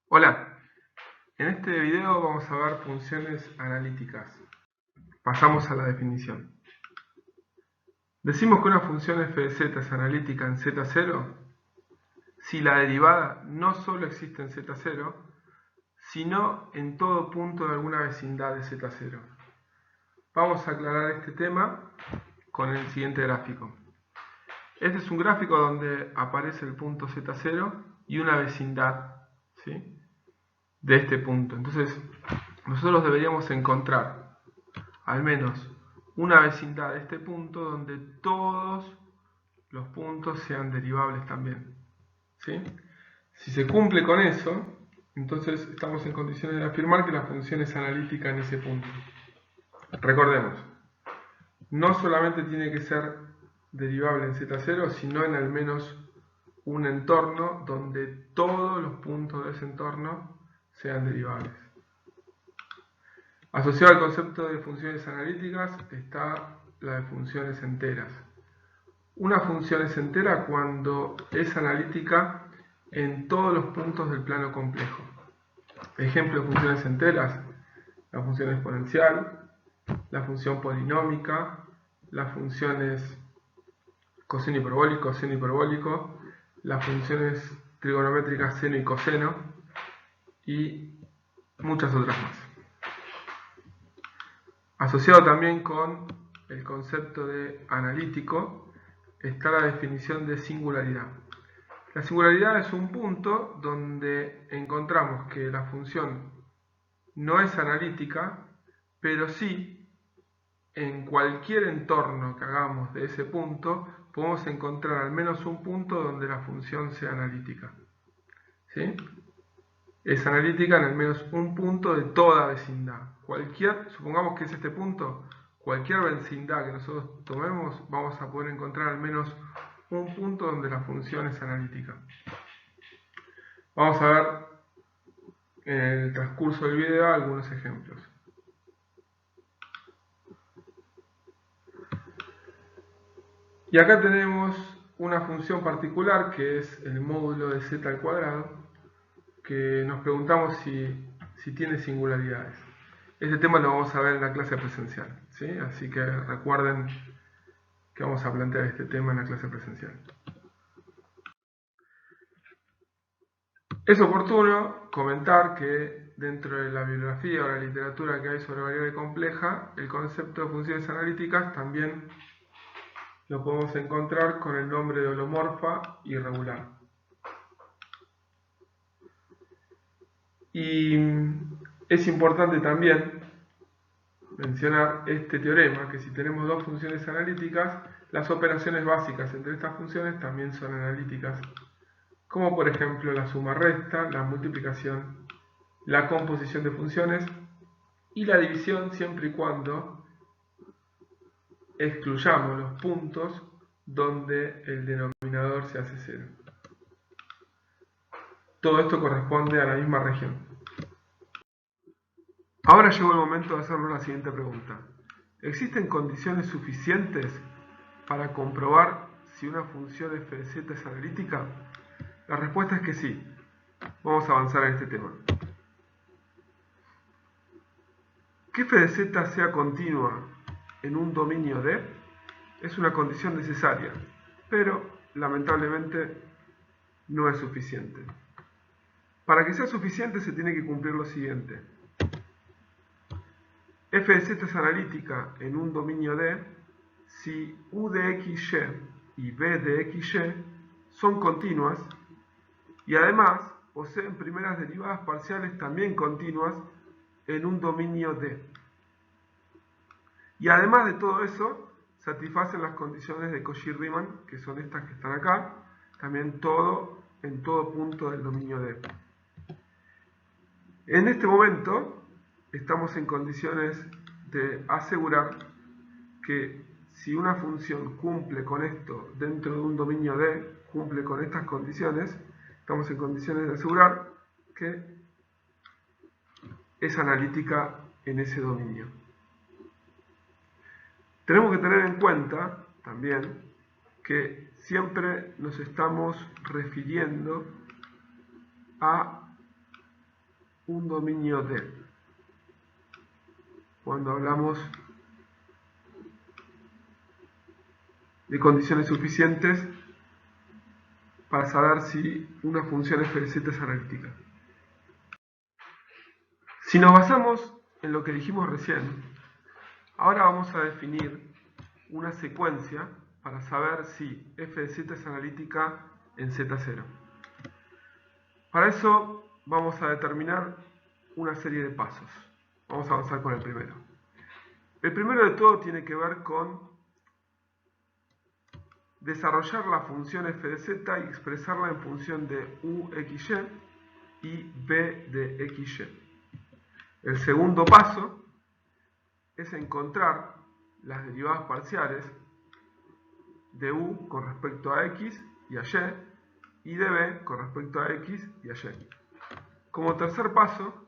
Hola, en este video vamos a ver funciones analíticas. Pasamos a la definición. Decimos que una función f de z es analítica en z0 si la derivada no solo existe en z0, sino en todo punto de alguna vecindad de z0. Vamos a aclarar este tema con el siguiente gráfico. Este es un gráfico donde aparece el punto z0 y una vecindad, ¿sí?, de este punto. Entonces, nosotros deberíamos encontrar al menos una vecindad de este punto donde todos los puntos sean derivables también, ¿sí? Si se cumple con eso, entonces estamos en condiciones de afirmar que la función es analítica en ese punto. Recordemos, no solamente tiene que ser derivable en z0, sino en al menos un entorno donde todos los puntos de ese entorno sean derivables. Asociado al concepto de funciones analíticas está la de funciones enteras. Una función es entera cuando es analítica en todos los puntos del plano complejo. Ejemplo de funciones enteras: la función exponencial, la función polinómica, las funciones coseno hiperbólico, seno hiperbólico, las funciones trigonométricas seno y coseno y muchas otras más. Asociado también con el concepto de analítico está la definición de singularidad. La singularidad es un punto donde encontramos que la función no es analítica, pero sí en cualquier entorno que hagamos de ese punto podemos encontrar al menos un punto donde la función sea analítica, ¿sí? Es analítica en al menos un punto de toda vecindad. Supongamos que es este punto, cualquier vecindad que nosotros tomemos, vamos a poder encontrar al menos un punto donde la función es analítica. Vamos a ver en el transcurso del video algunos ejemplos. Y acá tenemos una función particular que es el módulo de z al cuadrado, que nos preguntamos si tiene singularidades. Este tema lo vamos a ver en la clase presencial, ¿sí? Así que recuerden que vamos a plantear este tema en la clase presencial. Es oportuno comentar que dentro de la bibliografía o la literatura que hay sobre variable compleja, el concepto de funciones analíticas también lo podemos encontrar con el nombre de holomorfa irregular. Y es importante también mencionar este teorema, que si tenemos dos funciones analíticas, las operaciones básicas entre estas funciones también son analíticas, como por ejemplo la suma-resta, la multiplicación, la composición de funciones y la división, siempre y cuando excluyamos los puntos donde el denominador se hace cero. Todo esto corresponde a la misma región. Ahora llegó el momento de hacernos la siguiente pregunta. ¿Existen condiciones suficientes para comprobar si una función f de z es analítica? La respuesta es que sí. Vamos a avanzar en este tema. Que f de z sea continua en un dominio D es una condición necesaria, pero lamentablemente no es suficiente. Para que sea suficiente se tiene que cumplir lo siguiente. F de z es analítica en un dominio D si U de xy y B de xy son continuas y además poseen primeras derivadas parciales también continuas en un dominio D. Y además de todo eso, satisfacen las condiciones de Cauchy-Riemann, que son estas que están acá, también en todo punto del dominio D. En este momento estamos en condiciones de asegurar que si una función cumple con esto dentro de un dominio D, cumple con estas condiciones, estamos en condiciones de asegurar que es analítica en ese dominio. Tenemos que tener en cuenta también que siempre nos estamos refiriendo a un dominio D. Cuando hablamos de condiciones suficientes para saber si una función f de z es analítica. Si nos basamos en lo que dijimos recién, ahora vamos a definir una secuencia para saber si f de z es analítica en Z0. Para eso vamos a determinar una serie de pasos. Vamos a avanzar con el primero. El primero de todo tiene que ver con desarrollar la función f de z y expresarla en función de uxy y b de xy. El segundo paso es encontrar las derivadas parciales de u con respecto a x y a y de b con respecto a x y a y. Como tercer paso,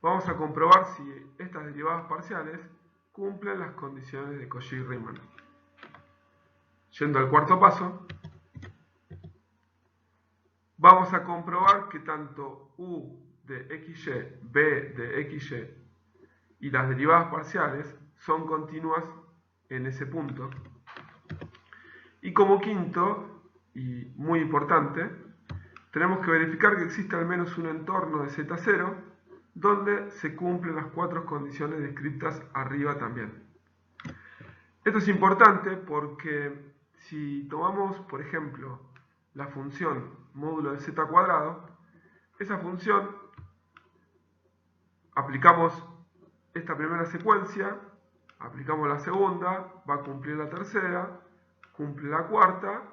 vamos a comprobar si estas derivadas parciales cumplen las condiciones de Cauchy-Riemann. Yendo al cuarto paso, vamos a comprobar que tanto u de xy, b de xy y las derivadas parciales son continuas en ese punto. Y como quinto, y muy importante, tenemos que verificar que existe al menos un entorno de Z0 donde se cumplen las cuatro condiciones descritas arriba también. Esto es importante porque si tomamos, por ejemplo, la función módulo de z cuadrado, esa función aplicamos esta primera secuencia, aplicamos la segunda, va a cumplir la tercera, cumple la cuarta,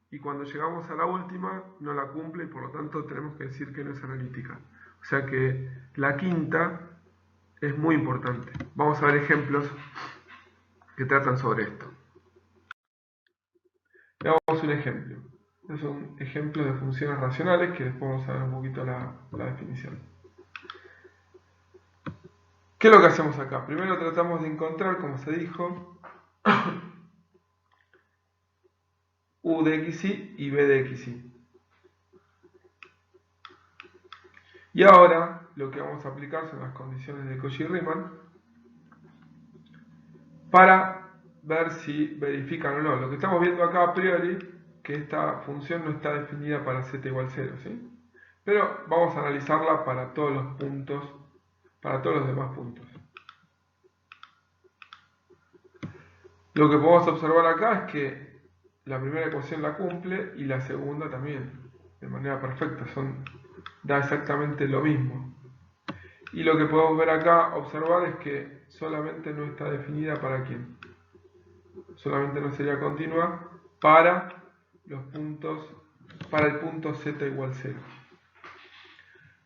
y cuando llegamos a la última no la cumple y por lo tanto tenemos que decir que no es analítica. O sea que la quinta es muy importante. Vamos a ver ejemplos que tratan sobre esto. Veamos un ejemplo. Es un ejemplo de funciones racionales que después vamos a ver un poquito la definición. ¿Qué es lo que hacemos acá? Primero tratamos de encontrar, como se dijo, u de xy y b de xy. Y ahora lo que vamos a aplicar son las condiciones de Cauchy-Riemann para ver si verifican o no. Lo que estamos viendo acá a priori, que esta función no está definida para z igual 0, ¿sí? Pero vamos a analizarla para todos los puntos, para todos los demás puntos. Lo que podemos observar acá es que la primera ecuación la cumple y la segunda también, de manera perfecta, da exactamente lo mismo. Y lo que podemos ver acá, observar, es que solamente no está definida para quién. Solamente no sería continua para los puntos, para el punto z igual 0.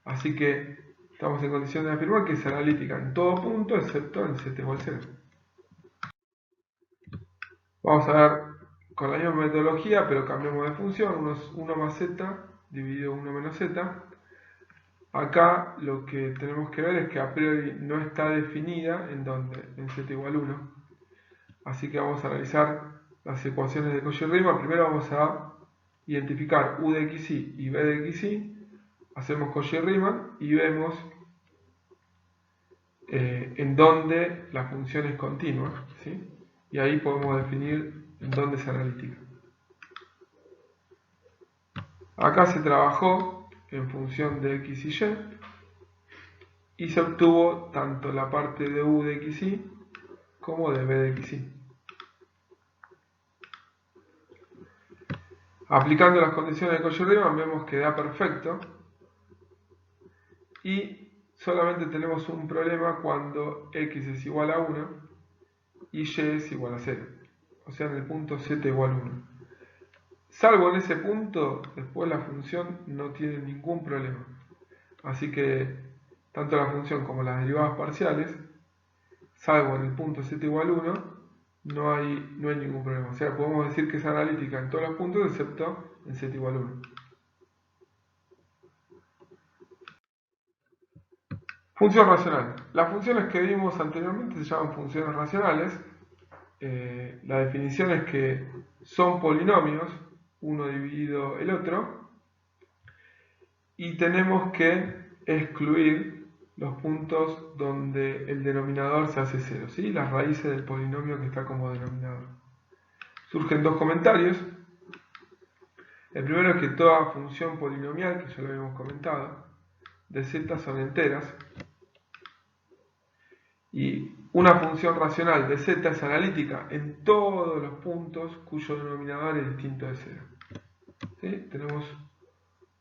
Así que estamos en condición de afirmar que es analítica en todo punto excepto en z igual 0. Vamos a ver con la misma metodología, pero cambiamos de función, 1 más z dividido 1 menos z. Acá lo que tenemos que ver es que a priori no está definida en donde, en z igual 1. Así que vamos a analizar las ecuaciones de Cauchy-Riemann. Primero vamos a identificar u de xy y b de xy. Hacemos Cauchy-Riemann y vemos en dónde la función es continua, ¿sí? Y ahí podemos definir en dónde es analítica. Acá se trabajó en función de x y se obtuvo tanto la parte de u de xy como de b de xy. Aplicando las condiciones de Cauchy-Riemann vemos que da perfecto y solamente tenemos un problema cuando x es igual a 1 y y es igual a 0, o sea en el punto z igual a 1. Salvo en ese punto, después la función no tiene ningún problema. Así que tanto la función como las derivadas parciales, salvo en el punto z igual a 1, no hay ningún problema. O sea, podemos decir que es analítica en todos los puntos excepto en z igual a 1. Función racional. Las funciones que vimos anteriormente se llaman funciones racionales. La definición es que son polinomios, uno dividido el otro, y tenemos que excluir los puntos donde el denominador se hace 0, ¿sí? Las raíces del polinomio que está como denominador. Surgen dos comentarios. El primero es que toda función polinomial, que ya lo habíamos comentado, de z son enteras, y una función racional de z es analítica en todos los puntos cuyo denominador es distinto de 0. ¿Sí? Tenemos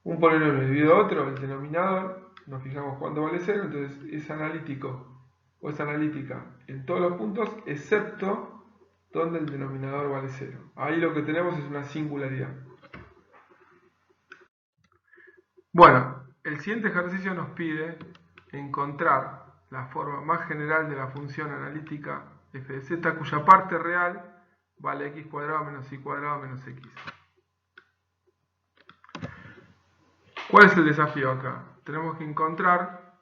un polinomio dividido a otro, el denominador, nos fijamos cuánto vale 0, entonces es analítico o es analítica en todos los puntos, excepto donde el denominador vale 0. Ahí lo que tenemos es una singularidad. Bueno, el siguiente ejercicio nos pide encontrar la forma más general de la función analítica f de z cuya parte real vale x cuadrado menos y cuadrado menos x. ¿Cuál es el desafío acá? Tenemos que encontrar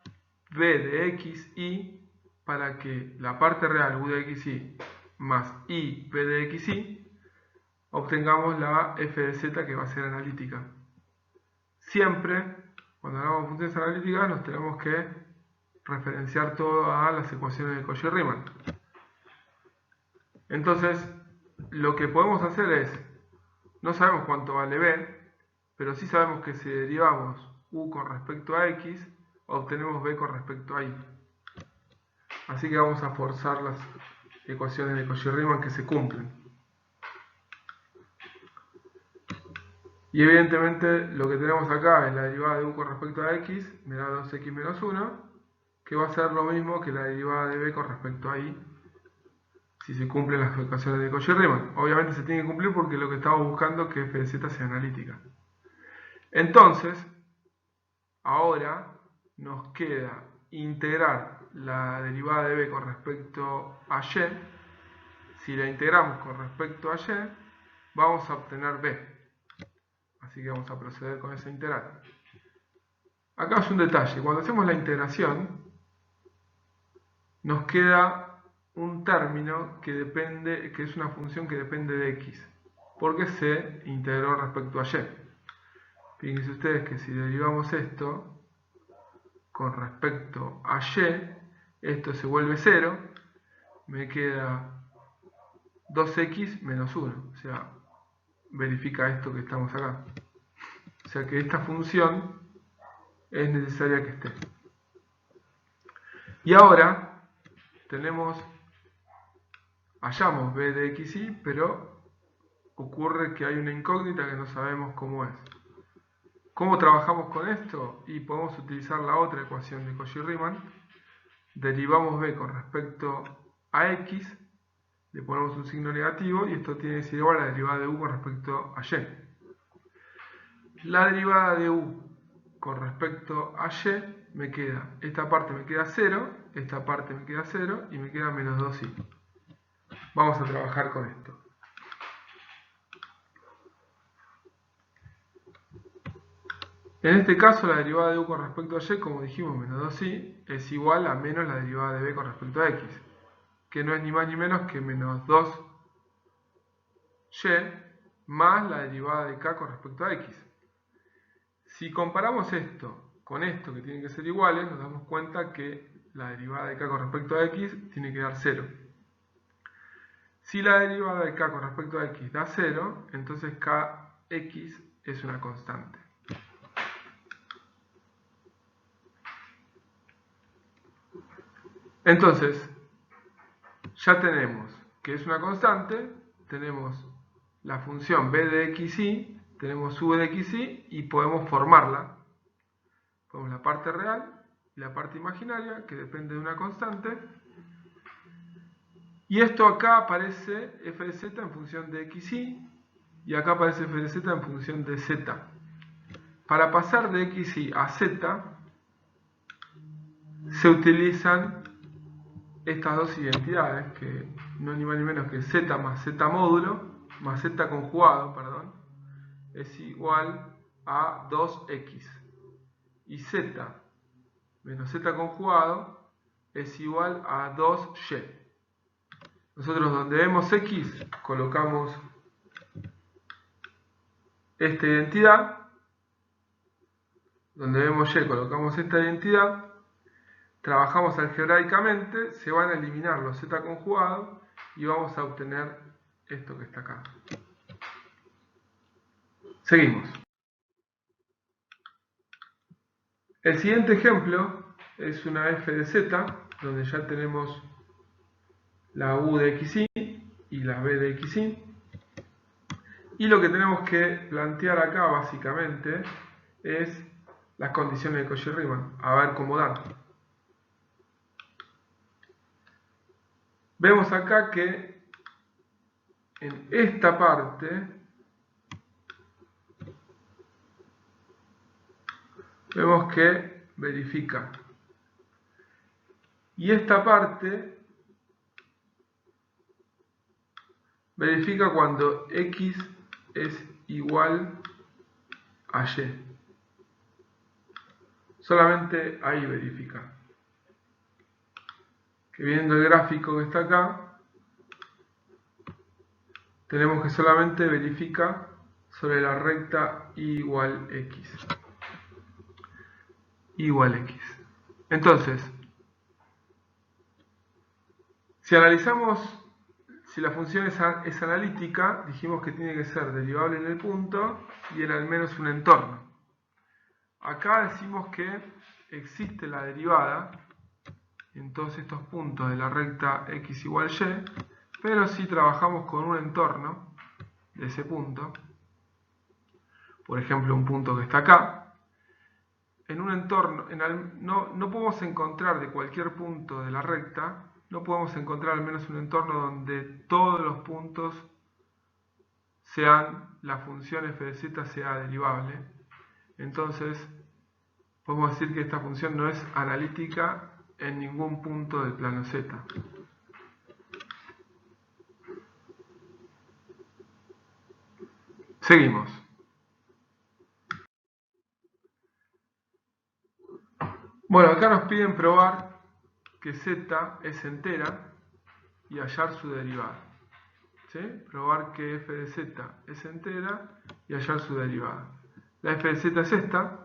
b de x, y para que la parte real u de x, y más y b de x, y obtengamos la f de z que va a ser analítica. Siempre, cuando hagamos funciones analíticas, nos tenemos que referenciar todo a las ecuaciones de Cauchy-Riemann. Entonces, lo que podemos hacer es, no sabemos cuánto vale b, pero sí sabemos que si derivamos u con respecto a x, obtenemos b con respecto a y. Así que vamos a forzar las ecuaciones de Cauchy-Riemann que se cumplen. Y evidentemente lo que tenemos acá es la derivada de u con respecto a x, me da 2x menos 1, que va a ser lo mismo que la derivada de b con respecto a y, si se cumplen las ecuaciones de Cauchy-Riemann. Obviamente se tiene que cumplir porque lo que estamos buscando es que f de z sea analítica. Entonces, ahora nos queda integrar la derivada de b con respecto a y. Si la integramos con respecto a y, vamos a obtener b. Así que vamos a proceder con esa integral. Acá es un detalle. Cuando hacemos la integración, nos queda un término que es una función que depende de x, porque se integró respecto a y. Fíjense ustedes que si derivamos esto con respecto a y, esto se vuelve 0, me queda 2x menos 1, o sea, verifica esto que estamos acá. O sea que esta función es necesaria que esté. Y ahora hallamos b de x, y, pero ocurre que hay una incógnita que no sabemos cómo es. ¿Cómo trabajamos con esto? Y podemos utilizar la otra ecuación de Cauchy-Riemann. Derivamos b con respecto a x, le ponemos un signo negativo y esto tiene que ser igual a la derivada de u con respecto a y. La derivada de u con respecto a y me queda, esta parte me queda 0, esta parte me queda 0 y me queda menos 2y. Vamos a trabajar con esto. En este caso la derivada de u con respecto a y, como dijimos, menos 2y, es igual a menos la derivada de b con respecto a x, que no es ni más ni menos que menos 2y más la derivada de k con respecto a x. Si comparamos esto con esto, que tienen que ser iguales, nos damos cuenta que la derivada de k con respecto a x tiene que dar 0. Si la derivada de k con respecto a x da 0, entonces kx es una constante. Entonces, ya tenemos que es una constante, tenemos la función b de x, y, tenemos u de x, y podemos formarla. Ponemos la parte real y la parte imaginaria, que depende de una constante. Y esto acá aparece f de z en función de x, y acá aparece f de z en función de z. Para pasar de x a z, se utilizan estas dos identidades, que no es ni más ni menos que z más z módulo, más z conjugado, perdón, es igual a 2x. Y z menos z conjugado es igual a 2y. Nosotros donde vemos x colocamos esta identidad donde vemos y, colocamos esta identidad, trabajamos algebraicamente, se van a eliminar los z conjugados y vamos a obtener esto que está acá. Seguimos. El siguiente ejemplo es una f de z, donde ya tenemos la u de xy y la b de xy. Y lo que tenemos que plantear acá básicamente es las condiciones de Cauchy-Riemann, a ver cómo dan. Vemos acá que en esta parte vemos que verifica. Y esta parte verifica cuando x es igual a y. Solamente ahí verifica. Que viendo el gráfico que está acá, tenemos que solamente verifica sobre la recta y igual x. Igual x. Entonces, si analizamos, si la función es analítica, dijimos que tiene que ser derivable en el punto y en al menos un entorno. Acá decimos que existe la derivada en todos estos puntos de la recta x igual y, pero si trabajamos con un entorno de ese punto, por ejemplo un punto que está acá, en un entorno, no podemos encontrar de cualquier punto de la recta, no podemos encontrar al menos un entorno donde todos los puntos sean, la función f de z sea derivable. Entonces, podemos decir que esta función no es analítica en ningún punto del plano z. Seguimos. Bueno, acá nos piden probar que z es entera y hallar su derivada. ¿Sí? Probar que f de z es entera y hallar su derivada. La f de z es esta.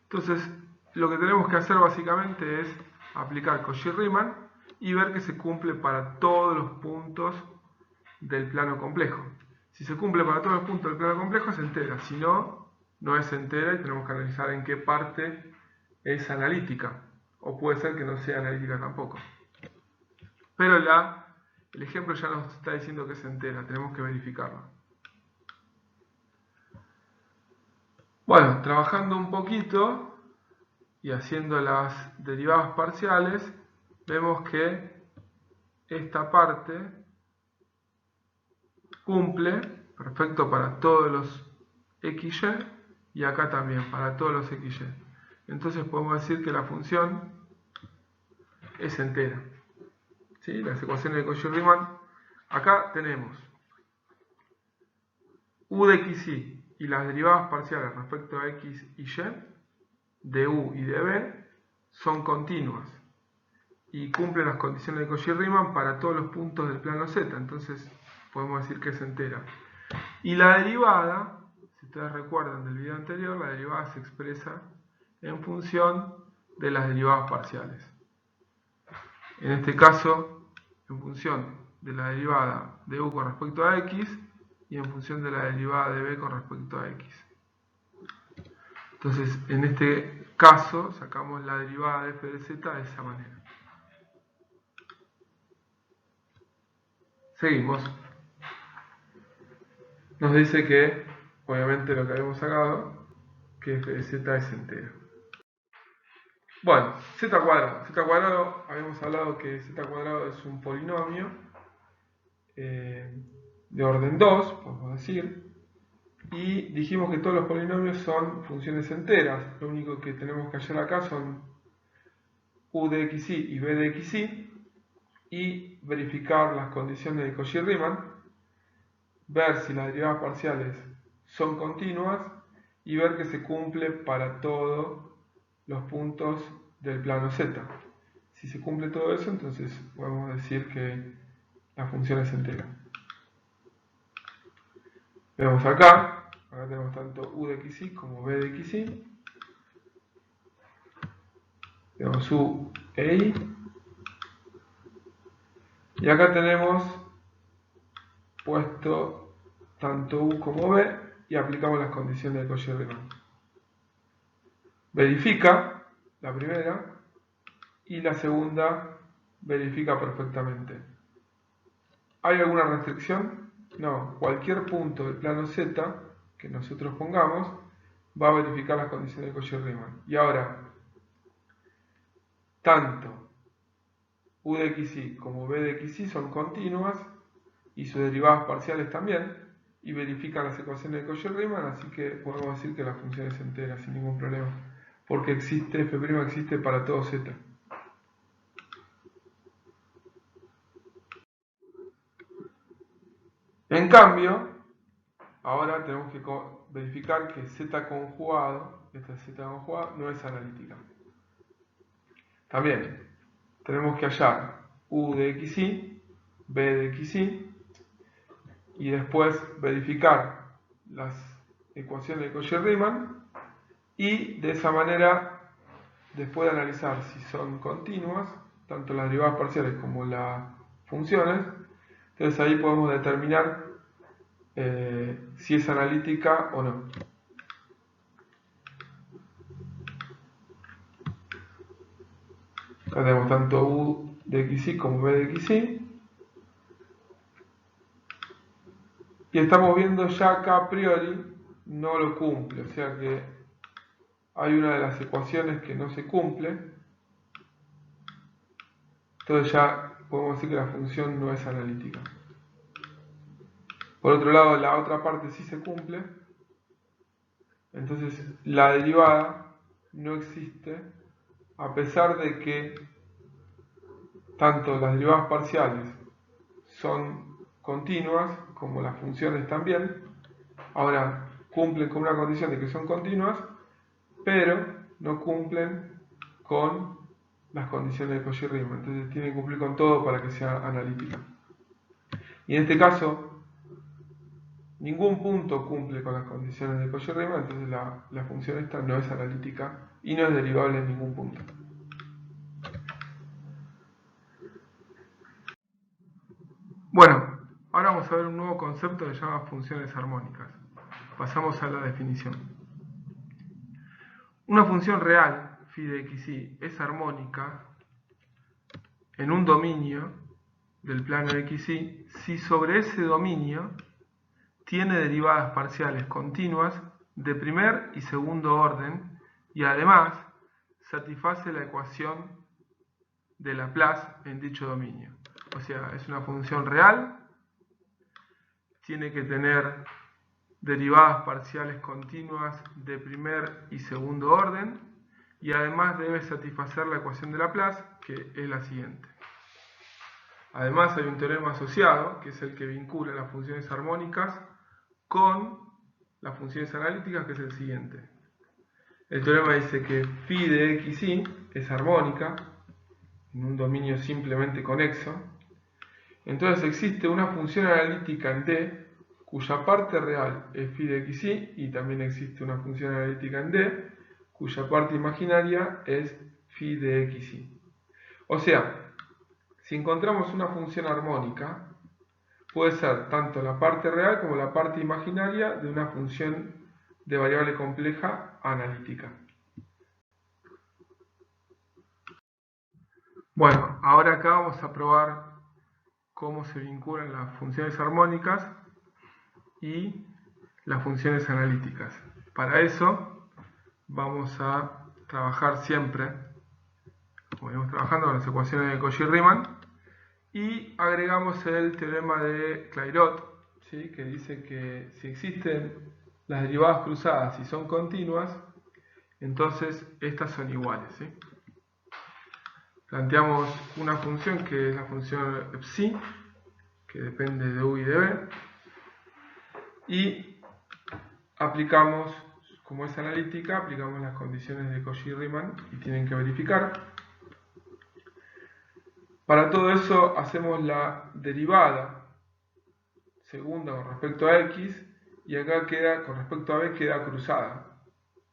Entonces, lo que tenemos que hacer básicamente es aplicar Cauchy-Riemann y ver que se cumple para todos los puntos del plano complejo. Si se cumple para todos los puntos del plano complejo es entera, si no, no es entera y tenemos que analizar en qué parte es analítica, o puede ser que no sea analítica tampoco. Pero el ejemplo ya nos está diciendo que es entera, tenemos que verificarlo. Bueno, trabajando un poquito y haciendo las derivadas parciales, vemos que esta parte cumple, perfecto para todos los xy, y acá también, para todos los xy. Entonces podemos decir que la función es entera. ¿Sí? Las ecuaciones de Cauchy-Riemann, acá tenemos u de xy y las derivadas parciales respecto a x y y, de u y de b, son continuas y cumplen las condiciones de Cauchy-Riemann para todos los puntos del plano z. Entonces podemos decir que es entera. Y la derivada, si ustedes recuerdan del video anterior, la derivada se expresa en función de las derivadas parciales. En este caso, en función de la derivada de u con respecto a x y en función de la derivada de b con respecto a x. Entonces, en este caso, sacamos la derivada de f de z de esa manera. Seguimos. Nos dice que, obviamente lo que habíamos sacado, que f de z es entera. Bueno, z cuadrado. Z cuadrado, habíamos hablado que z cuadrado es un polinomio de orden 2, podemos decir, y dijimos que todos los polinomios son funciones enteras. Lo único que tenemos que hallar acá son u de xy y b de xy y verificar las condiciones de Cauchy-Riemann, ver si las derivadas parciales son continuas y ver que se cumple para todos los puntos del plano z. Si se cumple todo eso, entonces podemos decir que la función es entera. Vemos acá tenemos tanto u de xy como b de xy. Tenemos U e I. Y acá tenemos puesto tanto U como B y aplicamos las condiciones de Cauchy-Riemann. Verifica la primera y la segunda verifica perfectamente. ¿Hay alguna restricción? No, cualquier punto del plano Z que nosotros pongamos va a verificar las condiciones de Cauchy-Riemann. Y ahora, tanto U de xy como B de xy son continuas y sus derivadas parciales también, y verifican las ecuaciones de Cauchy-Riemann, así que podemos decir que la función es entera sin ningún problema, porque existe, f' existe para todo z. En cambio, ahora tenemos que verificar que z conjugado, esta z conjugada, no es analítica. También tenemos que hallar U de xy, B de xy, y después verificar las ecuaciones de Cauchy-Riemann, y de esa manera, después de analizar si son continuas, tanto las derivadas parciales como las funciones, entonces ahí podemos determinar si es analítica o no. Acá tenemos tanto U de xy como B de xy. Y estamos viendo ya que a priori no lo cumple, o sea que hay una de las ecuaciones que no se cumple. Entonces ya podemos decir que la función no es analítica. Por otro lado, la otra parte sí se cumple. Entonces la derivada no existe, a pesar de que tanto las derivadas parciales son continuas como las funciones también. Ahora cumplen con una condición de que son continuas, pero no cumplen con las condiciones de Cauchy-Riemann. Entonces tienen que cumplir con todo para que sea analítica. Y en este caso, ningún punto cumple con las condiciones de Cauchy-Riemann, entonces la función esta no es analítica y no es derivable en ningún punto. Bueno, ahora vamos a ver un nuevo concepto que se llama funciones armónicas. Pasamos a la definición. Una función real, phi de xy, es armónica en un dominio del plano xy si sobre ese dominio tiene derivadas parciales continuas de primer y segundo orden y además satisface la ecuación de Laplace en dicho dominio. O sea, es una función real, tiene que tener derivadas parciales continuas de primer y segundo orden y además debe satisfacer la ecuación de Laplace, que es la siguiente. Además hay un teorema asociado, que es el que vincula las funciones armónicas con las funciones analíticas, que es el siguiente. El teorema dice que phi de xy es armónica en un dominio simplemente conexo. Entonces existe una función analítica en D cuya parte real es phi de xy y también existe una función analítica en D cuya parte imaginaria es phi de xy. O sea, si encontramos una función armónica, puede ser tanto la parte real como la parte imaginaria de una función de variable compleja analítica. Bueno, ahora acá vamos a probar cómo se vinculan las funciones armónicas y las funciones analíticas. Para eso vamos a trabajar siempre, como venimos trabajando, con las ecuaciones de Cauchy-Riemann y agregamos el teorema de Clairaut, ¿sí? Que dice que si existen las derivadas cruzadas y son continuas, entonces estas son iguales, ¿sí? Planteamos una función que es la función psi, que depende de u y de b, y aplicamos, como es analítica, aplicamos las condiciones de Cauchy-Riemann y tienen que verificar. Para todo eso hacemos la derivada segunda con respecto a x y acá queda, con respecto a b queda cruzada,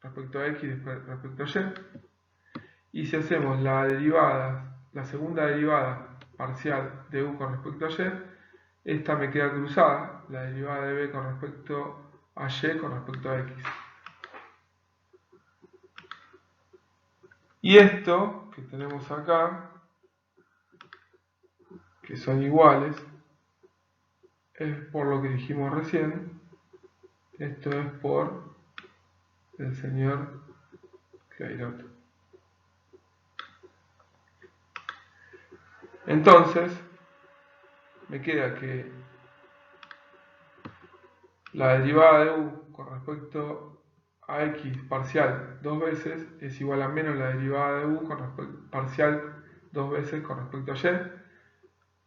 respecto a x y respecto a y. Y si hacemos la derivada, la segunda derivada parcial de u con respecto a y, esta me queda cruzada, la derivada de b con respecto a y con respecto a x. Y esto que tenemos acá, que son iguales, es por lo que dijimos recién. Esto es por el señor Clairaut. Entonces, me queda que la derivada de u con respecto a x parcial dos veces es igual a menos la derivada de u parcial dos veces con respecto a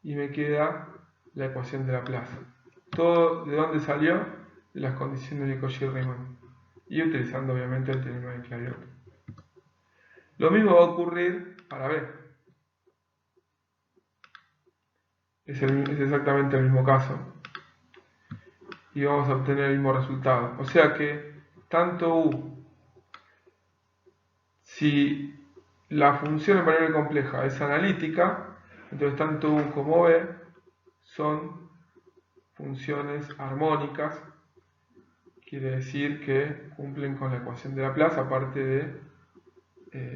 y, y me queda la ecuación de Laplace. ¿Todo de dónde salió? De las condiciones de Cauchy-Riemann y utilizando obviamente el teorema de Clairaut. Lo mismo va a ocurrir para b. Es exactamente el mismo caso. Y vamos a obtener el mismo resultado. O sea que tanto u, si la función en variable compleja es analítica, entonces tanto u como b son funciones armónicas. Quiere decir que cumplen con la ecuación de Laplace, aparte de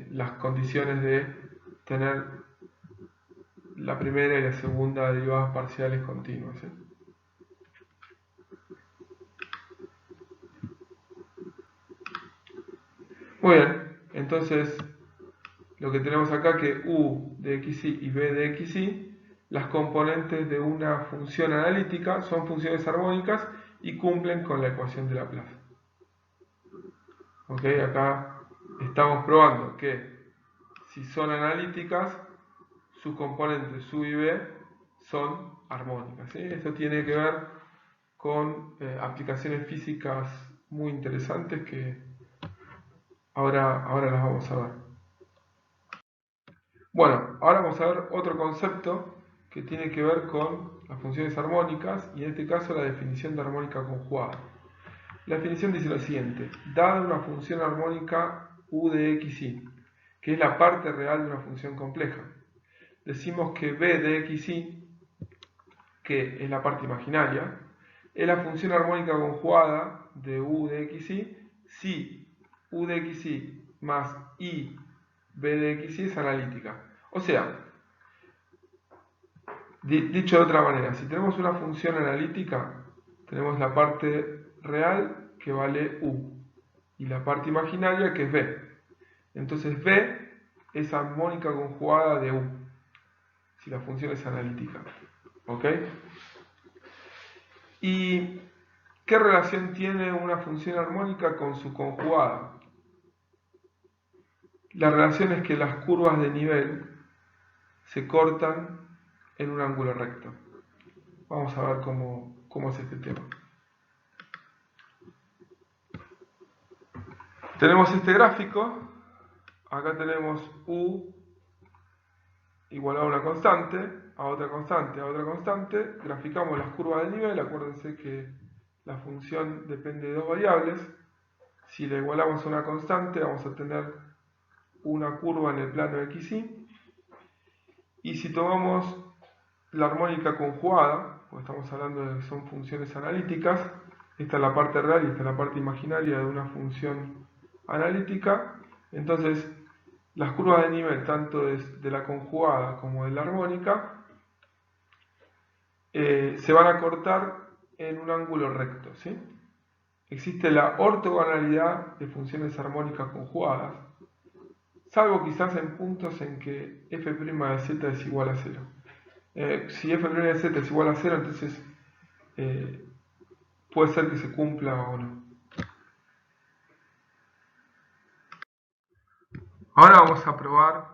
las condiciones de tener la primera y la segunda derivadas parciales continuas. Muy bien, entonces lo que tenemos acá que u de xy y b de xy, las componentes de una función analítica son funciones armónicas y cumplen con la ecuación de Laplace. Ok, acá estamos probando que si son analíticas, sus componentes u y b son armónicas. ¿Sí? Esto tiene que ver con aplicaciones físicas muy interesantes que ahora las vamos a ver. Bueno, ahora vamos a ver otro concepto que tiene que ver con las funciones armónicas y en este caso la definición de armónica conjugada. La definición dice lo siguiente: dada una función armónica u de xy, que es la parte real de una función compleja, decimos que b de xy, que es la parte imaginaria, es la función armónica conjugada de u de xy si u de xy más i b de xy es analítica. O sea, dicho de otra manera, si tenemos una función analítica, tenemos la parte real que vale u y la parte imaginaria que es b. Entonces b es armónica conjugada de u si la función es analítica. ¿Ok? ¿Y qué relación tiene una función armónica con su conjugada? La relación es que las curvas de nivel se cortan en un ángulo recto. Vamos a ver cómo es este tema. Tenemos este gráfico. Acá tenemos u igual a una constante, a otra constante, a otra constante. Graficamos las curvas de nivel. Acuérdense que la función depende de dos variables. Si la igualamos a una constante, vamos a tener una curva en el plano xy. Y si tomamos la armónica conjugada, porque estamos hablando de que son funciones analíticas, esta es la parte real y esta es la parte imaginaria de una función analítica, entonces las curvas de nivel, tanto de la conjugada como de la armónica, se van a cortar en un ángulo recto. ¿Sí? Existe la ortogonalidad de funciones armónicas conjugadas, salvo quizás en puntos en que f' de z es igual a 0. Si f' de z es igual a 0, entonces puede ser que se cumpla o no. Ahora vamos a probar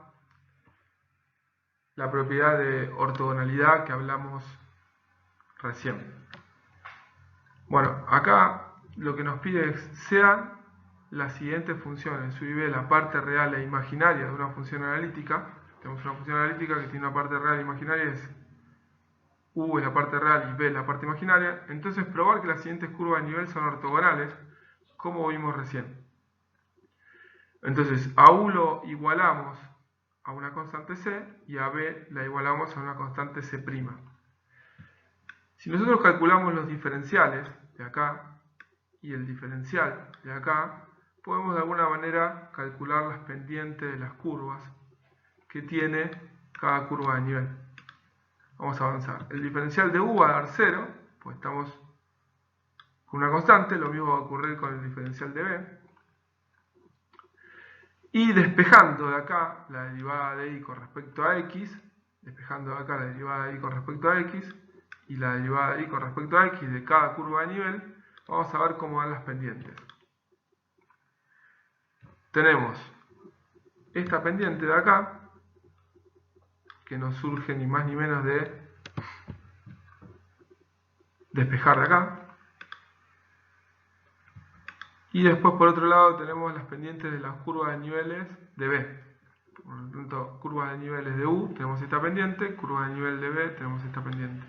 la propiedad de ortogonalidad que hablamos recién. Bueno, acá lo que nos pide es sean las siguientes funciones, u y b, la parte real e imaginaria de una función analítica. Tenemos una función analítica que tiene una parte real e imaginaria, es u es la parte real y b es la parte imaginaria. Entonces probar que las siguientes curvas de nivel son ortogonales, como vimos recién. Entonces a U lo igualamos a una constante C y a B la igualamos a una constante C'. Si nosotros calculamos los diferenciales de acá y el diferencial de acá, podemos de alguna manera calcular las pendientes de las curvas que tiene cada curva de nivel. Vamos a avanzar. El diferencial de U va a dar 0, pues estamos con una constante, lo mismo va a ocurrir con el diferencial de B. Y despejando de acá la derivada de y con respecto a x, despejando de acá la derivada de y con respecto a x y la derivada de y con respecto a x de cada curva de nivel, vamos a ver cómo van las pendientes. Tenemos esta pendiente de acá, que nos surge ni más ni menos de despejar de acá. Y después por otro lado tenemos las pendientes de las curvas de niveles de B. Por lo tanto, curvas de niveles de U tenemos esta pendiente, curvas de nivel de B tenemos esta pendiente.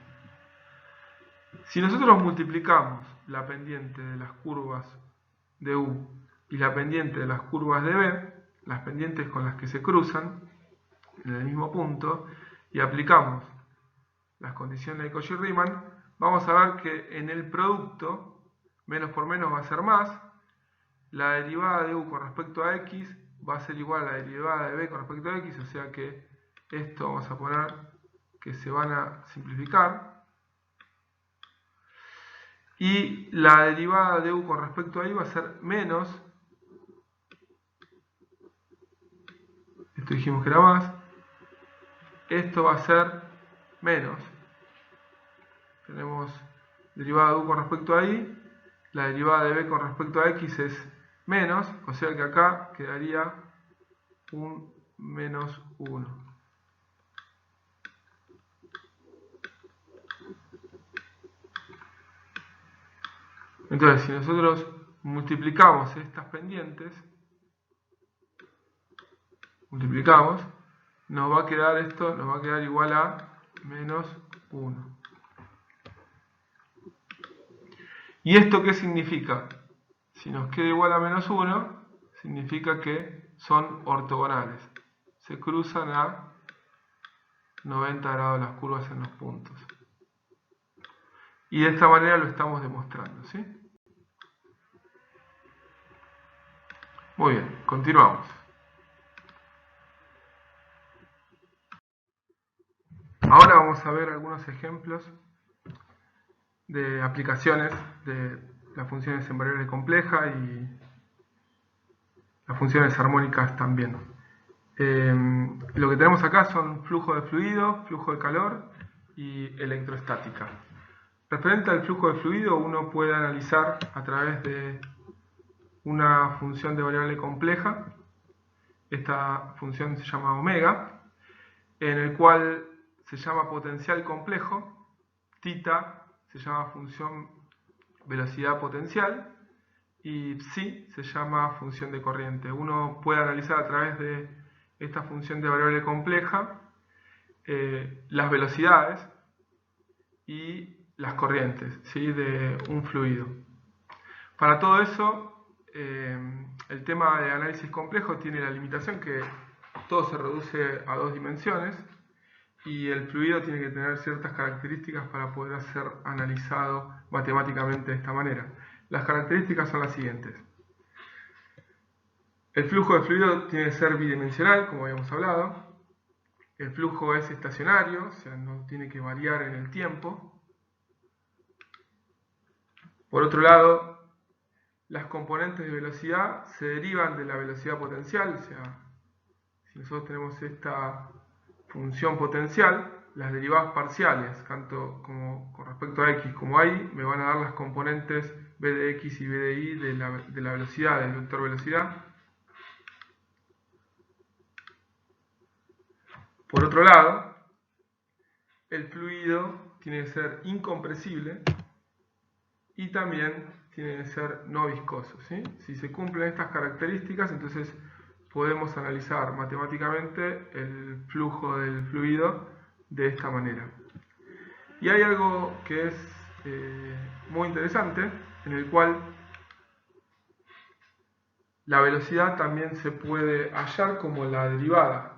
Si nosotros multiplicamos la pendiente de las curvas de U y la pendiente de las curvas de B, las pendientes con las que se cruzan en el mismo punto, y aplicamos las condiciones de Cauchy-Riemann, vamos a ver que en el producto, menos por menos va a ser más, la derivada de U con respecto a X va a ser igual a la derivada de B con respecto a X, o sea que esto vamos a poner que se van a simplificar. Y la derivada de U con respecto a Y va a ser menos, esto dijimos que era más, esto va a ser menos. Tenemos derivada de U con respecto a Y, la derivada de B con respecto a X es menos, o sea que acá quedaría un menos 1. Entonces, si nosotros multiplicamos estas pendientes, nos va a quedar esto, nos va a quedar igual a menos 1. ¿Y esto qué significa? Si nos queda igual a menos 1, significa que son ortogonales. Se cruzan a 90 grados las curvas en los puntos. Y de esta manera lo estamos demostrando, ¿sí? Muy bien, continuamos. Ahora vamos a ver algunos ejemplos de aplicaciones de las funciones en variable compleja y las funciones armónicas también. Lo que tenemos acá son flujo de fluido, flujo de calor y electrostática. Referente al flujo de fluido, uno puede analizar a través de una función de variable compleja. Esta función se llama omega, en el cual se llama potencial complejo, θ se llama función velocidad potencial y psi se llama función de corriente. Uno puede analizar a través de esta función de variable compleja las velocidades y las corrientes, ¿sí?, de un fluido. Para todo eso, el tema de análisis complejo tiene la limitación que todo se reduce a 2 dimensiones y el fluido tiene que tener ciertas características para poder ser analizado matemáticamente de esta manera. Las características son las siguientes. El flujo de fluido tiene que ser bidimensional, como habíamos hablado. El flujo es estacionario, o sea, no tiene que variar en el tiempo. Por otro lado, las componentes de velocidad se derivan de la velocidad potencial, o sea, si nosotros tenemos esta función potencial, las derivadas parciales, tanto como con respecto a x como a y, me van a dar las componentes b de x y b de y de la velocidad, del vector velocidad. Por otro lado, el fluido tiene que ser incompresible y también tiene que ser no viscoso, ¿sí? Si se cumplen estas características, entonces podemos analizar matemáticamente el flujo del fluido de esta manera. Y hay algo que es muy interesante, en el cual La velocidad también se puede hallar como la derivada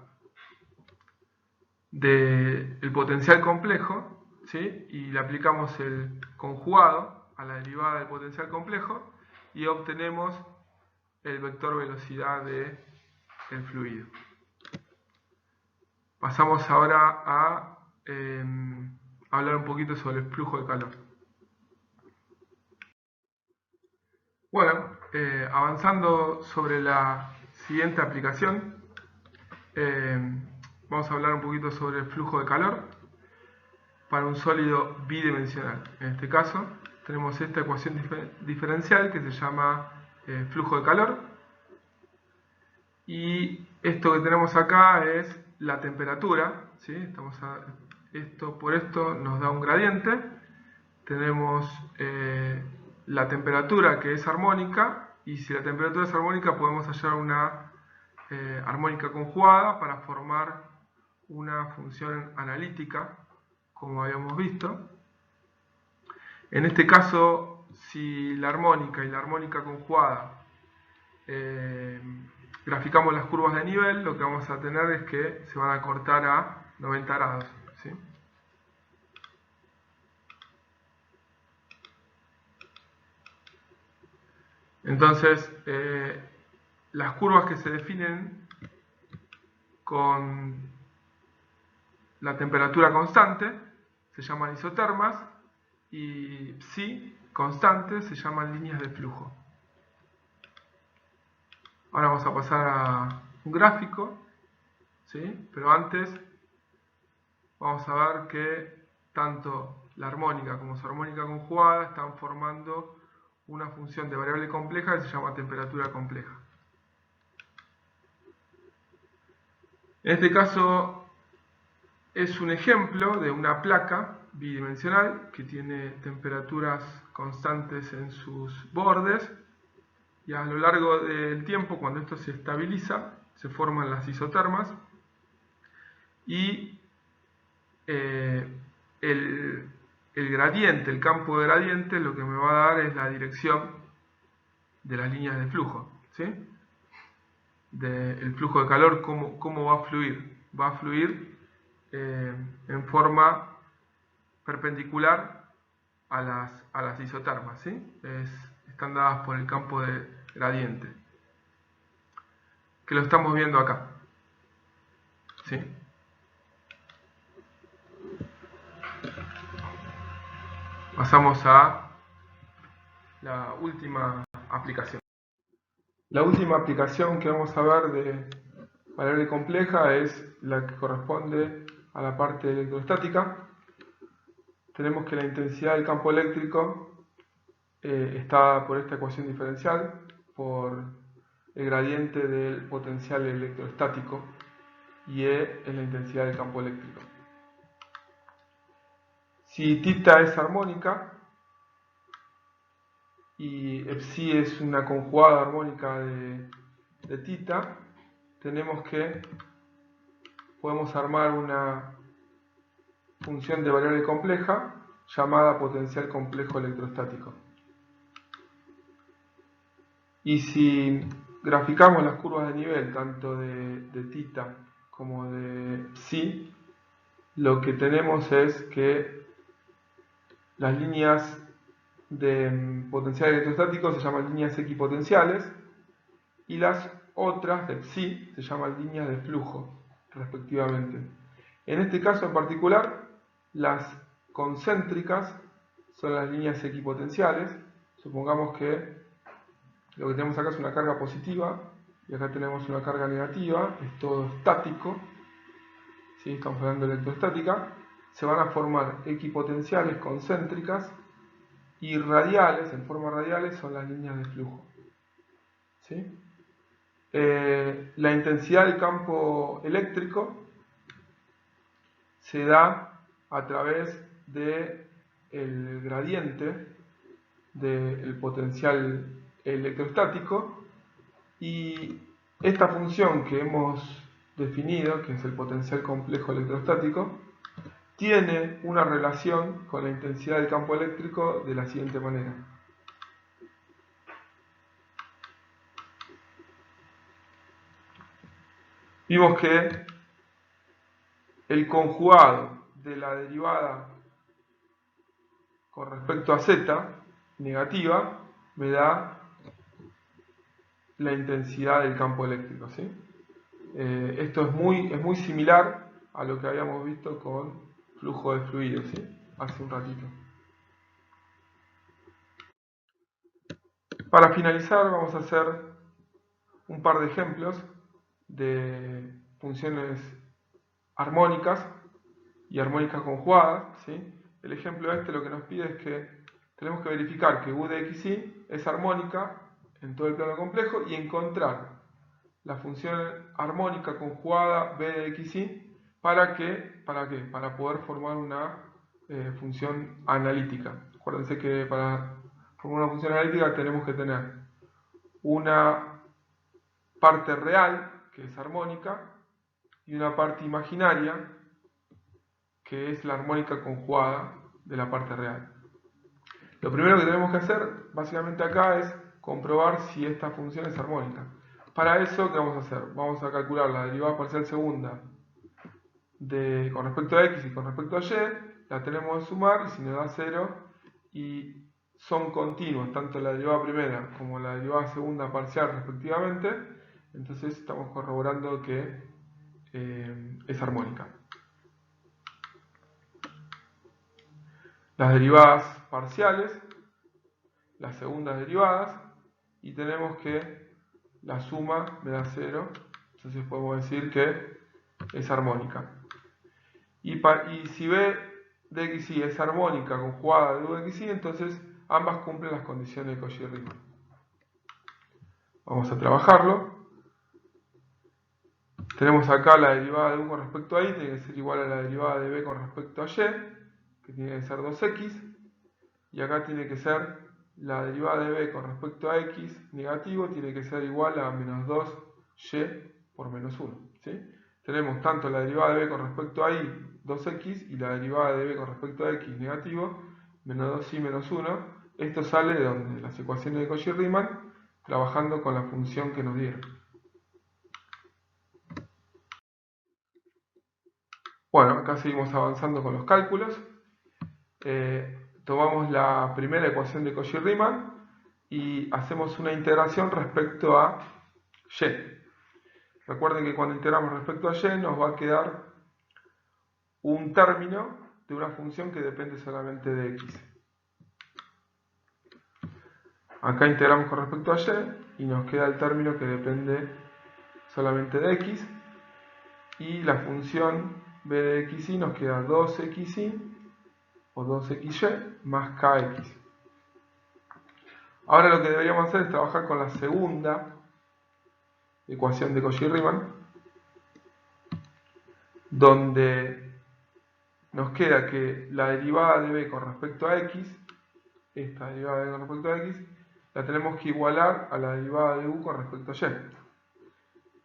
del potencial complejo, ¿sí? Y le aplicamos el conjugado a la derivada del potencial complejo y obtenemos el vector velocidad del fluido. Pasamos ahora a hablar un poquito sobre el flujo de calor. Bueno, avanzando sobre la siguiente aplicación, vamos a hablar un poquito sobre el flujo de calor para un sólido bidimensional. En este caso, tenemos esta ecuación diferencial que se llama flujo de calor. Y esto que tenemos acá es la temperatura, ¿sí? Por esto nos da un gradiente. Tenemos la temperatura que es armónica, y si la temperatura es armónica podemos hallar una armónica conjugada para formar una función analítica, como habíamos visto. En este caso, si la armónica y la armónica conjugada graficamos las curvas de nivel, lo que vamos a tener es que se van a cortar a 90 grados, ¿sí? Entonces, las curvas que se definen con la temperatura constante se llaman isotermas, y psi constante se llaman líneas de flujo. Ahora vamos a pasar a un gráfico, ¿sí? Pero antes vamos a ver que tanto la armónica como su armónica conjugada están formando una función de variable compleja que se llama temperatura compleja. En este caso es un ejemplo de una placa bidimensional que tiene temperaturas constantes en sus bordes, y a lo largo del tiempo, cuando esto se estabiliza, se forman las isotermas, y el gradiente, el campo de gradiente, lo que me va a dar es la dirección de las líneas de flujo, ¿sí? El flujo de calor, cómo va a fluir. Va a fluir en forma perpendicular a las isotermas, ¿sí? Están dadas por el campo de gradiente, que lo estamos viendo acá, ¿sí? Pasamos a la última aplicación. La última aplicación que vamos a ver de variable compleja es la que corresponde a la parte electrostática. Tenemos que la intensidad del campo eléctrico está por esta ecuación diferencial, por el gradiente del potencial electrostático, y E es la intensidad del campo eléctrico. Si θ es armónica y psi es una conjugada armónica de θ, podemos armar una función de variable compleja llamada potencial complejo electrostático. Y si graficamos las curvas de nivel tanto de θ como de psi, lo que tenemos es que las líneas de potencial electrostático se llaman líneas equipotenciales, y las otras de psi se llaman líneas de flujo, respectivamente. En este caso en particular, las concéntricas son las líneas equipotenciales. Supongamos que lo que tenemos acá es una carga positiva y acá tenemos una carga negativa, es todo estático, ¿sí? Estamos hablando de electrostática. Se van a formar equipotenciales concéntricas, y radiales, en forma radiales, son las líneas de flujo, ¿sí? La intensidad del campo eléctrico se da a través del gradiente del potencial electrostático, y esta función que hemos definido, que es el potencial complejo electrostático, tiene una relación con la intensidad del campo eléctrico de la siguiente manera. vimos que el conjugado de la derivada con respecto a z negativa me da la intensidad del campo eléctrico, ¿sí? Esto es muy similar a lo que habíamos visto con flujo de fluidos, ¿sí? Hace un ratito. Para finalizar vamos a hacer un par de ejemplos de funciones armónicas y armónicas conjugadas, ¿sí? El ejemplo este lo que nos pide es que tenemos que verificar que u de xy es armónica en todo el plano complejo y encontrar la función armónica conjugada b de xy ¿para qué? Para poder formar una función analítica. Acuérdense que para formar una función analítica tenemos que tener una parte real, que es armónica, y una parte imaginaria, que es la armónica conjugada de la parte real. Lo primero que tenemos que hacer, básicamente acá, es comprobar si esta función es armónica. Para eso, ¿qué vamos a hacer? Vamos a calcular la derivada parcial segunda con respecto a x y con respecto a y, la tenemos que sumar y si nos da 0, y son continuos, tanto la derivada primera como la derivada segunda parcial respectivamente, entonces estamos corroborando que es armónica. Las derivadas parciales, las segundas derivadas, y tenemos que la suma me da 0, entonces podemos decir que es armónica. Y si b de xy es armónica conjugada de u de xy, entonces ambas cumplen las condiciones de Cauchy-Riemann. Vamos a trabajarlo. Tenemos acá la derivada de u con respecto a y, tiene que ser igual a la derivada de b con respecto a y, que tiene que ser 2x, y acá tiene que ser la derivada de b con respecto a x negativo, tiene que ser igual a menos 2y por menos 1. ¿Sí? Tenemos tanto la derivada de b con respecto a y, 2x, y la derivada de b con respecto a x negativo, menos 2y menos 1. Esto sale de donde, de las ecuaciones de Cauchy-Riemann, trabajando con la función que nos dieron. Bueno, acá seguimos avanzando con los cálculos. Tomamos la primera ecuación de Cauchy-Riemann y hacemos una integración respecto a y. Recuerden que cuando integramos respecto a y nos va a quedar un término de una función que depende solamente de x. Acá integramos con respecto a y nos queda el término que depende solamente de x, y la función b de xy nos queda 2xy o 2xy más kx. Ahora lo que deberíamos hacer es trabajar con la segunda ecuación de Cauchy-Riemann, donde nos queda que la derivada de b con respecto a x, esta derivada de b con respecto a x, la tenemos que igualar a la derivada de u con respecto a y.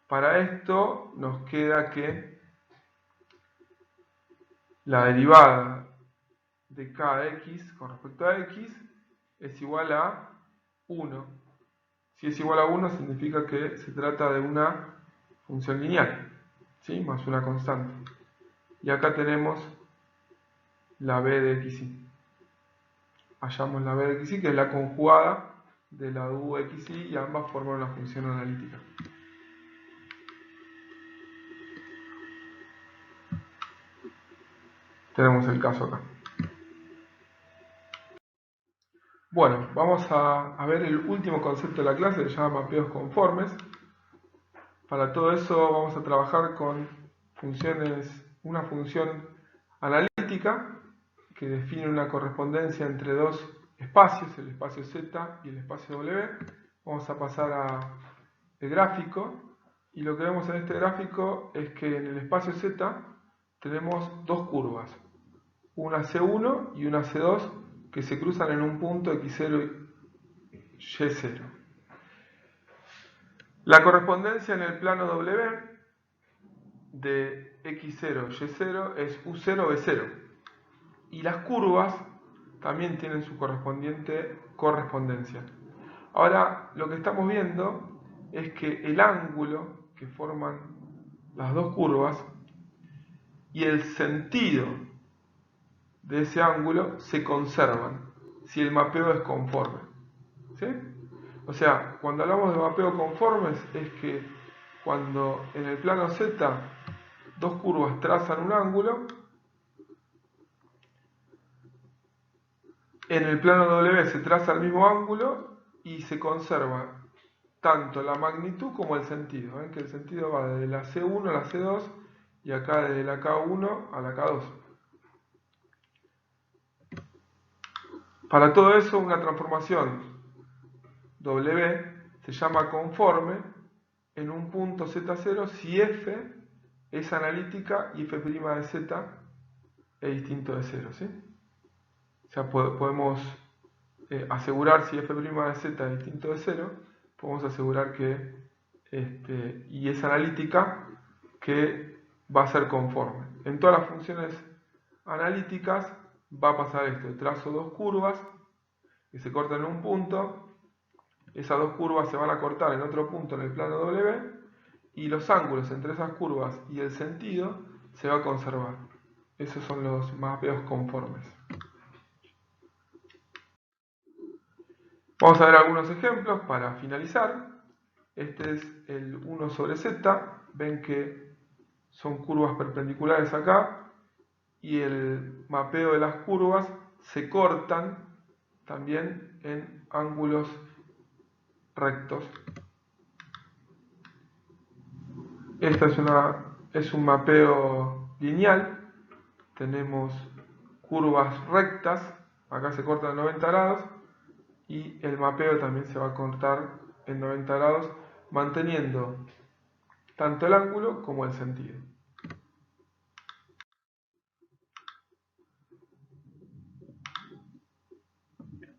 Para esto nos queda que la derivada de kx con respecto a x es igual a 1. Si es igual a 1 significa que se trata de una función lineal, ¿sí? Más una constante. Y acá tenemos la b de xy. Hallamos la b de xy, que es la conjugada de la u xy, y ambas forman una función analítica. Tenemos el caso acá. Bueno, vamos a ver el último concepto de la clase, que se llama mapeos conformes. Para todo eso vamos a trabajar con una función analítica que define una correspondencia entre dos espacios, el espacio Z y el espacio W. Vamos a pasar al gráfico, y lo que vemos en este gráfico es que en el espacio Z tenemos dos curvas, una C1 y una C2, que se cruzan en un punto x0 y y0. La correspondencia en el plano W de x0 y y0 es u0 b0, y las curvas también tienen su correspondiente correspondencia. Ahora lo que estamos viendo es que el ángulo que forman las dos curvas, y el sentido de ese ángulo se conservan si el mapeo es conforme. ¿Sí? O sea, cuando hablamos de mapeo conformes es que cuando en el plano Z dos curvas trazan un ángulo, en el plano W se traza el mismo ángulo y se conserva tanto la magnitud como el sentido. ¿Ven que el sentido va desde la C1 a la C2 y acá desde la K1 a la K2? Para todo eso, una transformación W se llama conforme en un punto Z0 si F es analítica y F' de Z es distinto de 0. ¿Sí? O sea, podemos asegurar si F' de Z es distinto de 0, podemos asegurar que y es analítica, que va a ser conforme. En todas las funciones analíticas va a pasar esto: trazo dos curvas que se cortan en un punto, esas dos curvas se van a cortar en otro punto en el plano W, y los ángulos entre esas curvas y el sentido se va a conservar. Esos son los mapeos conformes. Vamos a ver algunos ejemplos para finalizar. Este es el 1 sobre Z. Ven que son curvas perpendiculares acá y el mapeo de las curvas se cortan también en ángulos rectos. Esta es un mapeo lineal. Tenemos curvas rectas, acá se cortan en 90 grados y el mapeo también se va a cortar en 90 grados, manteniendo tanto el ángulo como el sentido.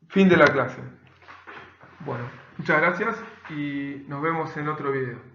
Fin de la clase. Bueno, muchas gracias y nos vemos en otro video.